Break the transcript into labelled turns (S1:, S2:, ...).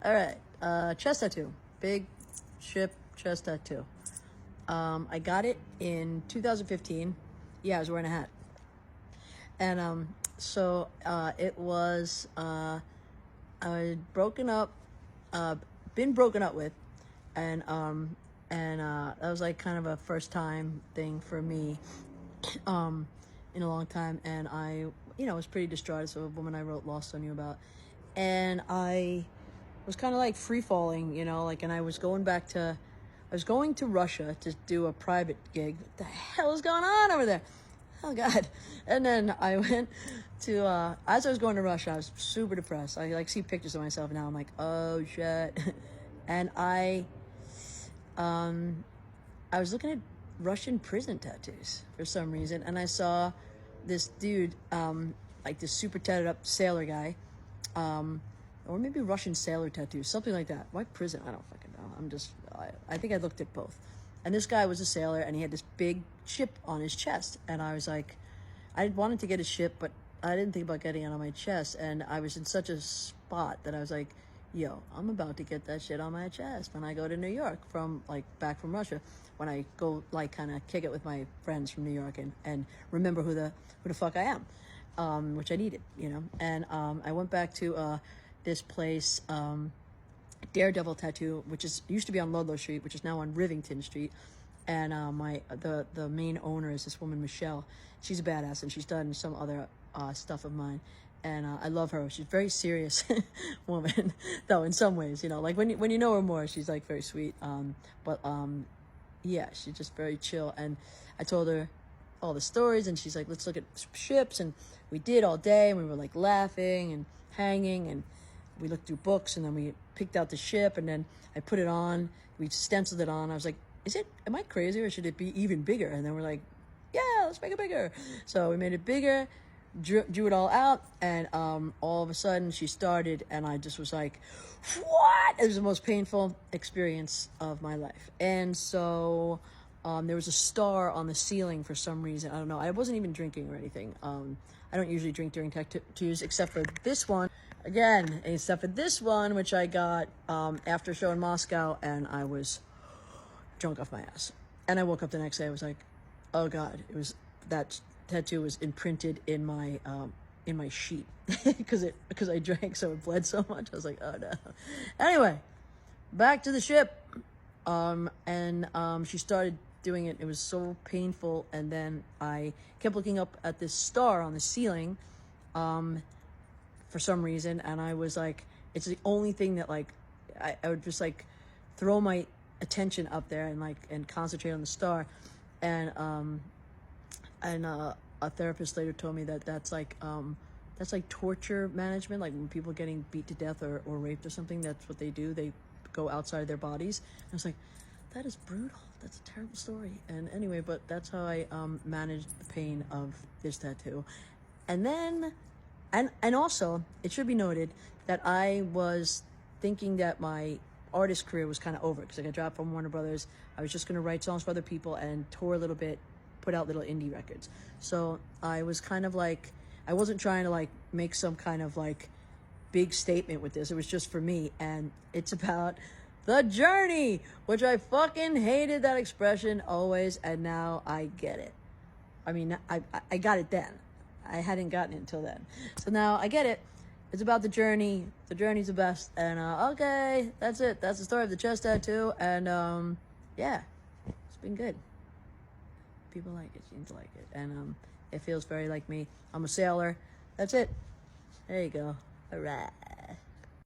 S1: All right, chest tattoo, big ship chest tattoo. I got it in 2015. Yeah, I was wearing a hat, and it was I had broken up, been broken up with, and that was like kind of a first time thing for me, in a long time, and I was pretty distraught. It's a woman I wrote Lost on You about, and I was kind of like free falling, and I was going to Russia to do a private gig. What the hell is going on over there? Oh God. And then I went to, as I was going to Russia, I was super depressed. I like see pictures of myself now. I'm like, oh shit. And I was looking at Russian prison tattoos for some reason. And I saw this dude, like this super tatted up sailor guy, or maybe Russian sailor tattoos, something like that. Why prison? I don't fucking know. I think I looked at both. And this guy was a sailor, and he had this big ship on his chest. And I was like, I wanted to get a ship, but I didn't think about getting it on my chest. And I was in such a spot that I was like, yo, I'm about to get that shit on my chest when I go to New York back from Russia. When I go kind of kick it with my friends from New York and remember who the fuck I am, which I needed, And I went back to this place, Daredevil Tattoo, which used to be on Ludlow Street, which is now on Rivington Street. And the main owner is this woman, Michelle. She's a badass, and she's done some other stuff of mine. And I love her. She's a very serious woman, though, in some ways, like when you know her more, she's like very sweet. Yeah, she's just very chill. And I told her all the stories, and she's like, let's look at ships. And we did all day, and we were like laughing and hanging, and we looked through books, and then we picked out the ship, and then I put it on. We stenciled it on. I was like, am I crazy, or should it be even bigger? And then we're like, yeah, let's make it bigger. So we made it bigger, drew it all out, and all of a sudden she started, and I just was like, what? It was the most painful experience of my life. And so there was a star on the ceiling for some reason. I don't know. I wasn't even drinking or anything. I don't usually drink during tattoos, except for this one. Again, except for this one, which I got after a show in Moscow, and I was drunk off my ass. And I woke up the next day. I was like, oh God, that tattoo was imprinted in my sheet because I drank, so it bled so much. I was like, oh no. Anyway, back to the ship. She started doing it. It was so painful, and then I kept looking up at this star on the ceiling, for some reason, and I was like, it's the only thing that I would just throw my attention up there and concentrate on the star, and a therapist later told me that's like torture management, like when people are getting beat to death or raped or something. That's what they do. They go outside their bodies. And I was like, that is brutal. That's a terrible story. And anyway, but that's how I managed the pain of this tattoo. And then and also, it should be noted that I was thinking that my artist career was kind of over because I got dropped from Warner Brothers. I was just going to write songs for other people and tour a little bit, put out little indie records. So I was kind of I wasn't trying to make some kind of big statement with this. It was just for me, and it's about the journey, which I fucking hated that expression always, and now I get it. I mean, I got it then. I hadn't gotten it until then. So now I get it. It's about the journey. The journey's the best. And okay, that's it. That's the story of the chest tattoo. And yeah, it's been good. People like it, seem to like it. And it feels very like me. I'm a sailor. That's it. There you go. All right.